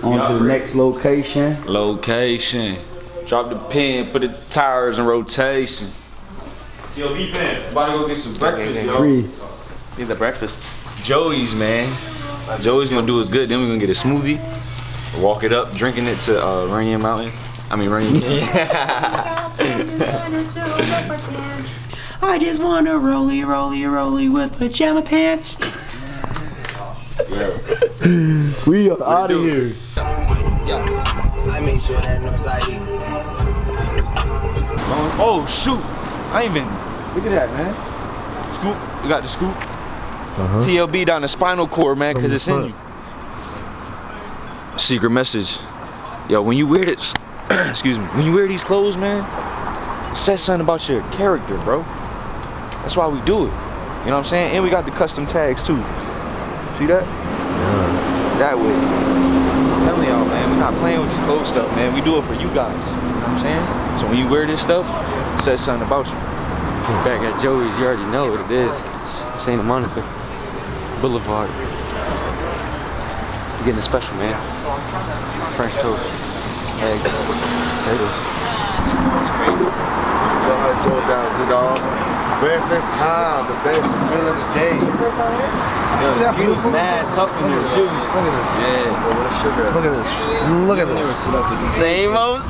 On to the next location. Drop the pin, put the tires in rotation. TLB fan. About to go get some breakfast, yo. Need the breakfast. Joey's, man. Joey's gonna do us good. Then we're gonna get a smoothie, walk it up, drinking it to Runyon Canyon. I just wanna rolly with pajama pants. We are out of here. I make sure that nobody. Oh shoot! I ain't even. Look at that, man. Scoop. We got the scoop. TLB down the spinal cord, man, cause it's in you. Secret message. Yo, when you wear this, excuse me, when you wear these clothes, man, it says something about your character, bro. That's why we do it. You know what I'm saying? And we got the custom tags too. See that? Yeah. That way. I'm telling y'all, man, we're not playing with this clothes stuff, man. We do it for you guys. You know what I'm saying? So when you wear this stuff, it says something about you. Back at Joey's, you already know what it is. Santa Monica Boulevard. You're getting a special, man. French toast, eggs, potatoes. It's crazy. Yo, how's it going down, dog? Breakfast time, the best meal of the day. Yo, you was mad tough in here too. Look at this. Yeah. Look at this. Look at this. Same old.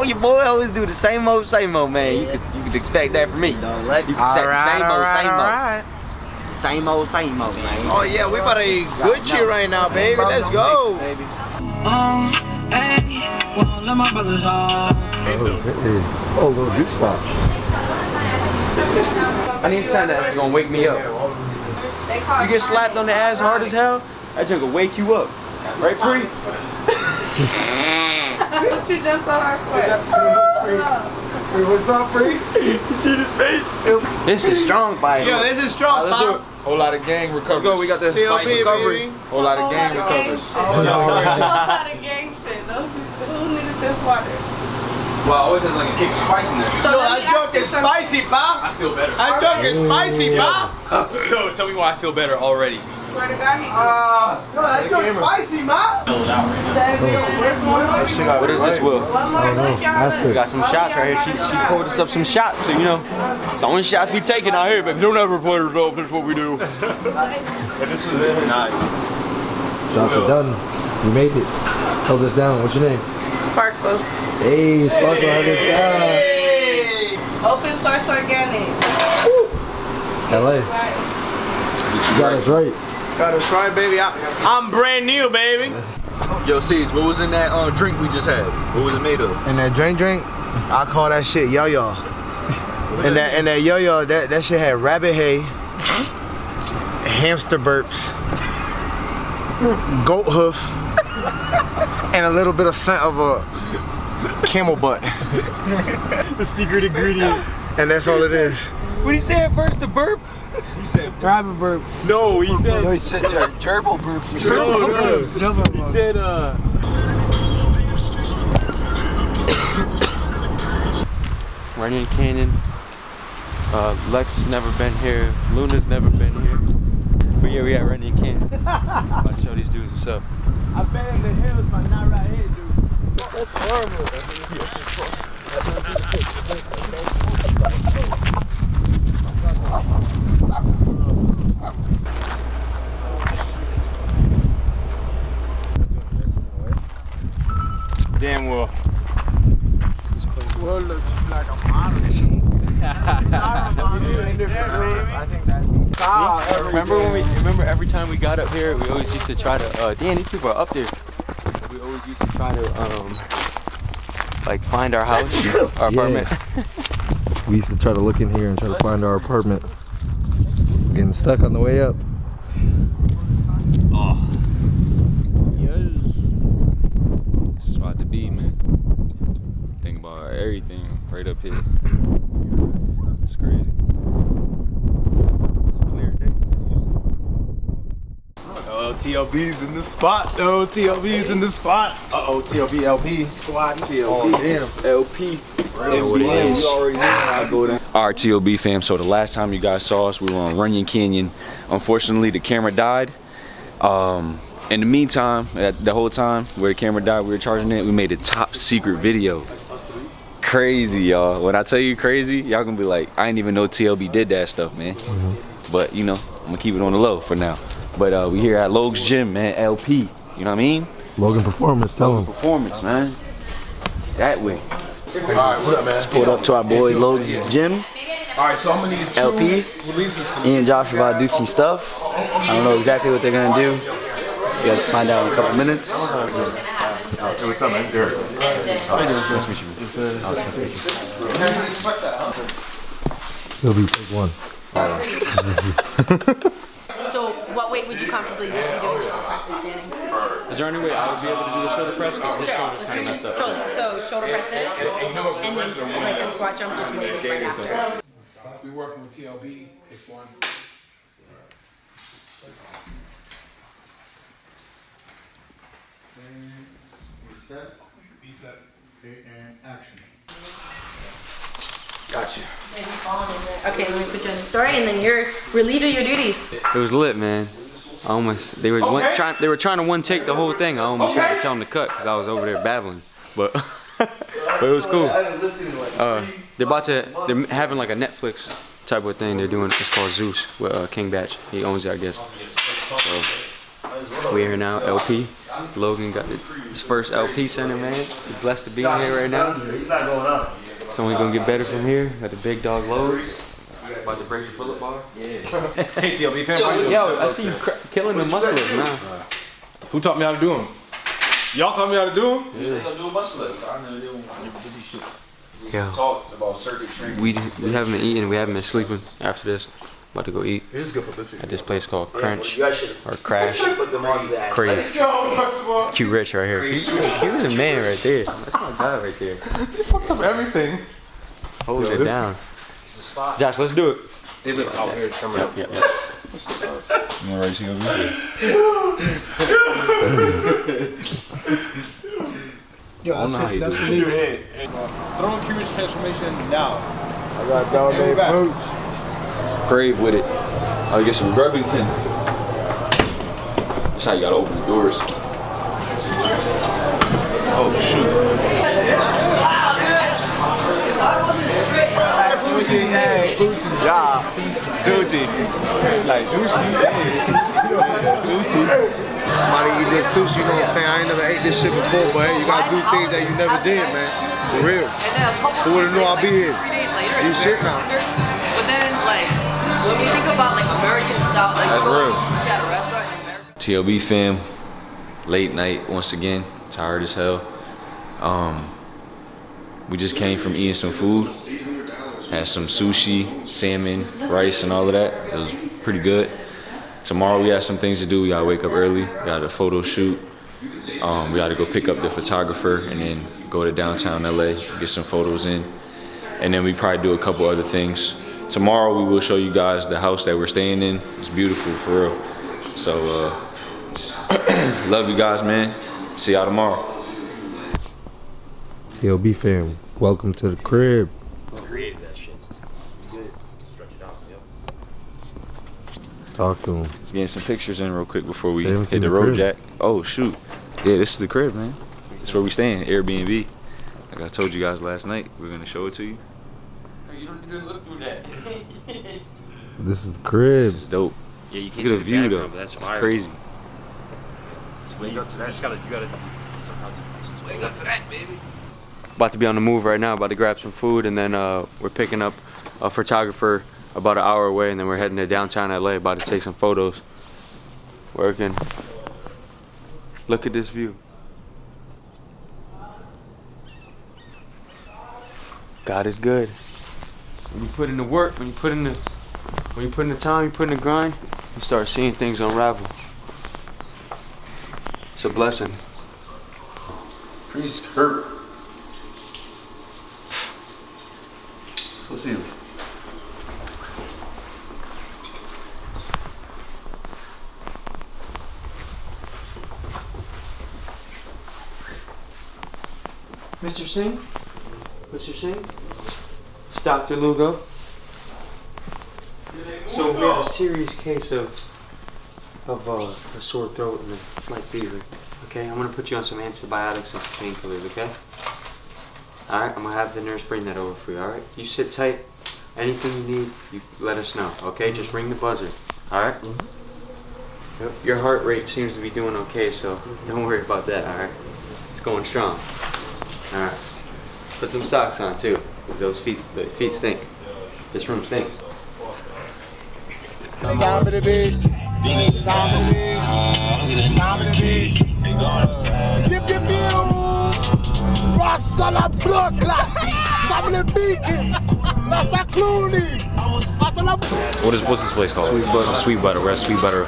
Your boy always do the same old, man. You could expect that from me. You can expect same old, man. Oh yeah, we about to eat good shit right now, baby. Let's go. Baby. Hey, well, let my brothers on. Oh, little juice spot. I need something that's gonna wake me up. You get slapped on the ass hard as hell, that junk will wake you up. Right, Free? You jumped so hard for it. What's up, Free? You see this face? This is strong, bite. Yo, this is strong, let's do it. Whole lot of gang recovers. Go, we got this TLB, spice recovery. baby. Whole lot of gang recovers. Whole lot of gang shit. Who needed this water? Well, I always has like a kick of spice in there. So Yo, I drunk it spicy, pa. I feel better. I drunk it spicy, pa. Yo, tell me why I feel better already. Swear to God, he Yo, I drunk spicy, ma. What is this, Will? One more drink, y'all. We got some shots right here. She poured us up some shots, so you know, it's the only shots we taking out here, but don't ever play yourself. That's what we do. But this was really nice. Shots are done. You made it. Hold this down. What's your name? Sparkle. Hey, Sparkle, hold this down. Open source organic. LA. You got us right. Got us right, baby. I'm brand new, baby. Yo, C's, what was in that drink we just had? What was it made of? And that drink, I call that shit yo-yo. And that yo-yo, that shit had rabbit hay, hamster burps, goat hoof, and a little bit of scent of a camel butt. The secret ingredient. And that's all it is. What he say at first? The burp? He said, Rabbit burp. No, he said. He said gerbil burps. He said, Runyon Canyon. Lex has never been here. Luna's never been here. But yeah, we at Runyon Canyon. About to show these dudes what's up. I've been in the hills, but not right here, dude. That's horrible. Damn well. Well, looks like a model. Remember every time we got up here, we always used to try to, damn, these people are up there. We always used to try to, like find our house, our apartment. We used to try to look in here and try to find our apartment. Getting stuck on the way up. Oh. Yes. This is about to be, man. Think about everything right up here. It's crazy. It's a clear day. Oh, TLB's in the spot, though. TLB's in the spot. Uh-oh, TLB LP. Squad TLB. Oh, damn. LP. Alright, TLB fam, so the last time you guys saw us, we were on Runyon Canyon. Unfortunately, the camera died. And In the meantime, the whole time where the camera died, we were charging it. We made a top secret video. Crazy, y'all. When I tell you crazy, y'all gonna be like, I didn't even know TLB did that stuff, man. But you know, I'm gonna keep it on the low for now. But we here at Loagz Gym, man. LP. You know what I mean? Logan Performance, tell him. Performance, man. That way. Alright, what up, man? Pulled up to our boy Loagz Gym. Alright, so I'm gonna need LP. Ian and Josh are about to do some stuff. I don't know exactly what they're gonna do. You guys find out in a couple minutes. Hey, what's up, man? Eric. Nice to meet you. He'll be take one. So, what weight would you comfortably be doing shoulder presses standing? Is there any way I would be able to do the shoulder press? Because his shoulders kind of messed up. So, shoulder presses, and then like a squat jump, just waiting right after. We're working with TLB, take one. Reset. Reset. Okay, and action. Gotcha. Okay, let me put you on the story, and then you're relieved of your duties. It was lit, man. I almost, they were trying to one take the whole thing. I almost had to tell them to cut because I was over there babbling. But but it was cool. They're having like a Netflix type of thing they're doing. It's called Zeus with King Batch. He owns it, I guess. So we're here now, LP. Logan got his first LP center, man. He's blessed to be in here right now. It's only gonna get better from here. Got the big dog Loagz. About to break the pull-up bar. Yeah. Hey, TLB fan. Yo, I see you killing the muscles now. Who taught me how to do them? Y'all taught me how to do them? Yeah. We haven't been eating. We haven't been sleeping after this. About to go eat at this place called Crunch or Crash. Crave. Q Rich right here. Q is a man right there. That's my guy right there. He fucked up everything. Hold it down. Josh, let's do it. They live out here. Yep. You want to race over Yo, that's a new head. Throw in Q Rich transformation now. I got dog named Boots. Crave with it. I'll get some Grubbington. That's how you gotta open the doors. Oh shoot. Hey, Boots. Yeah. Tucci. Like Sushi. Somebody eat this sushi, you know what I'm saying? I ain't never ate this shit before, but hey, you gotta do things that you never did, man. For real. Who would've known I'll be here? You shit now. But then, like, when we think about like American style, like that's real. sushi at a restaurant in America. TLB fam, late night once again, tired as hell. We just came from eating some food. Had some sushi, salmon, rice, and all of that. It was pretty good. Tomorrow we have some things to do. We gotta wake up early. We got a photo shoot. We gotta go pick up the photographer and then go to downtown LA, get some photos in. And then we probably do a couple other things. Tomorrow we will show you guys the house that we're staying in. It's beautiful, for real. So, love you guys, man. See y'all tomorrow. TLB fam, welcome to the crib. Created that shit. Good. Stretch it out. Yep. Talk to him. Let's get some pictures in real quick before we They haven't hit seen the the road, crib. Jack. Oh, shoot. Yeah, this is the crib, man. It's where we staying, Airbnb. Like I told you guys last night, we're gonna show it to you. You don't even look through that. This is the crib. This is dope. Yeah, you can't Look at see the view, though. but that's It's fire. crazy. Swing up to that. You gotta somehow swing up to that, baby. About to be on the move right now. About to grab some food, and then we're picking up a photographer about an hour away, and then we're heading to downtown LA. About to take some photos. Working. Look at this view. God is good. When you put in the work, when you put in the time, you put in the grind, you start seeing things unravel. It's a blessing. Please hurt. Let's see. Mr. Singh? Mr. Singh? It's Dr. Lugo. So we have a serious case of of a sore throat and a slight fever. Okay, I'm gonna put you on some antibiotics and some painkillers, okay? Alright, I'm gonna have the nurse bring that over for you, alright? You sit tight. Anything you need, you let us know, okay? Just ring the buzzer, alright? Yep. Your heart rate seems to be doing okay, so don't worry about that, alright? It's going strong. Alright. Put some socks on too, because the feet stink. This room stinks. Time of the beast. Time of the beast. Time of the beast. Give me Russell Brooklyn. Family Beacon. Master Clooney. What's this place called? Sweet Butter. Sweet Butter. We're at Sweet Butter.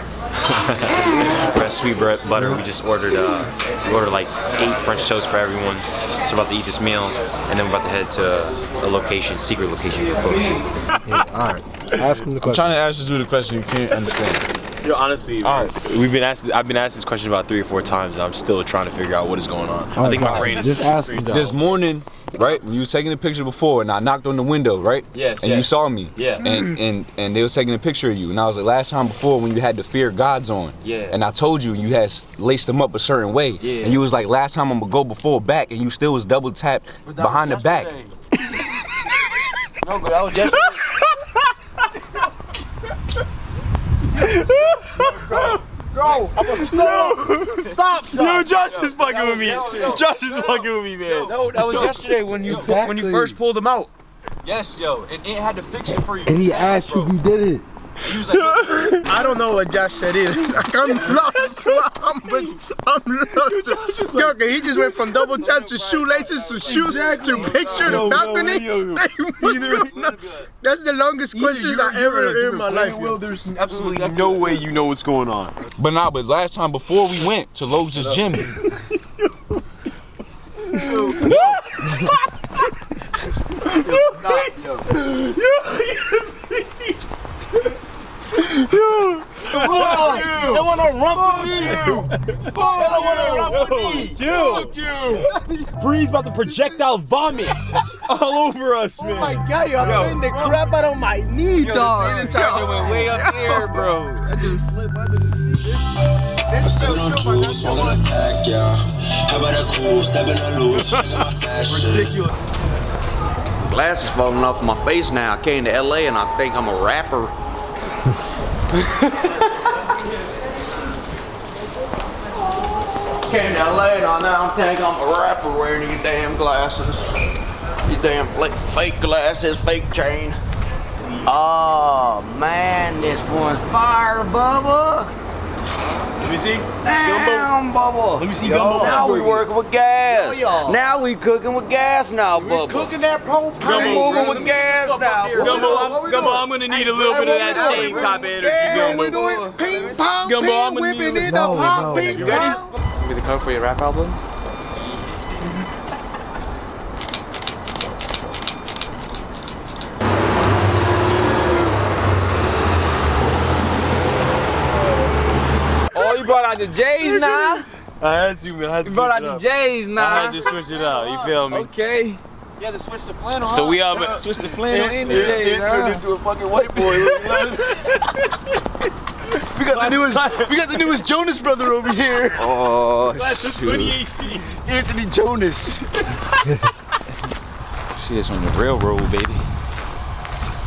We're at Sweet Butter. We just ordered like 8 French toasts for everyone. So we're about to eat this meal, and then we're about to head to a location, secret location for a photo shoot. Yeah, all right. Ask him the question. I'm trying to ask you the question. You can't understand. Yo, honestly, all right. I've been asked this question about 3 or 4 times, and I'm still trying to figure out what is going on. All I think right, my brain is just ask him. This morning, right, when you was taking a picture before, and I knocked on the window, right? Yes. And you saw me. Yeah. And they was taking a picture of you, and I was like, last time before when you had the Fear Gods on. Yeah. And I told you you had laced them up a certain way. Yeah. And you was like, last time I'm gonna go before back, and you still was double tapped behind the back. No, but that was yesterday. Go! I'm gonna stop! Yo, Josh is fucking with me. Josh is fucking with me, man. No, that was yesterday when you first pulled him out. Yes, yo, and it had to fix it for you. And he asked you if you did it. He was like, I don't know what Josh said either. Like, I'm lost. I'm lost. Yo, okay, he just went from double tap to shoelaces to shoes to picture to balcony. That's the longest questions I ever heard in my life. Well, there's absolutely no way you know what's going on. but last time before we went to Loagz' gym. They wanna rump with me! Fuck you! Bree's about to projectile vomit all over us, man. Oh my god, yo, I'm putting the crap out on my knee, dog. The sanitizer went way up here, bro. That just slipped under the seat. I'm sipping on juice, smoking a pack, yeah. How about a cool, stepping a loose, checking my fashion. Ridiculous. Glasses falling off my face now. I came to LA and I think I'm a rapper. Came to LA and I now think I'm a rapper wearing these damn glasses. These damn fake glasses, fake chain. Oh man, this one's fire, Bubba. Let me see. Damn, Bubba. Let me see Gumbo. Now we working with gas. Yo. Now we cooking with gas now, Bubba. Cooking that propane. Gumbo. Moving with gas now. Gumbo, I'm gonna need a little bit of that same type of energy, Yeah, we Gumbo. doing ping pong, Gumbo, I'm ping, gonna whipping need it up, hot ping You ready? pong. Be the cover for your rap album? Oh, you brought out the J's now? I had to, man. I had to You brought out switch it the up. J's I now? had to switch it out. You feel me? Okay. You had to switch the flannel. So we all Switch the flannel and the J's, It turned into a fucking white boy. We got the newest Jonas brother over here. Oh, That's shoot. 2018. Anthony Jonas. Shit, it's on the railroad, baby.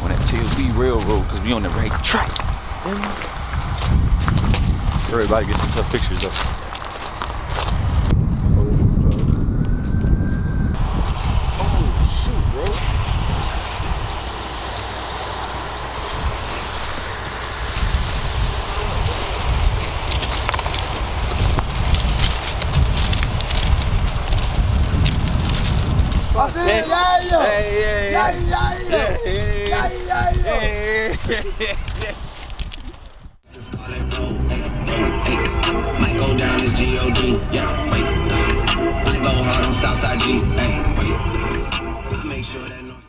On that TLB railroad, because we on the right track. Everybody get some tough pictures though. Might go down as G.O.D. Yeah, wait. I go hard on Southside G.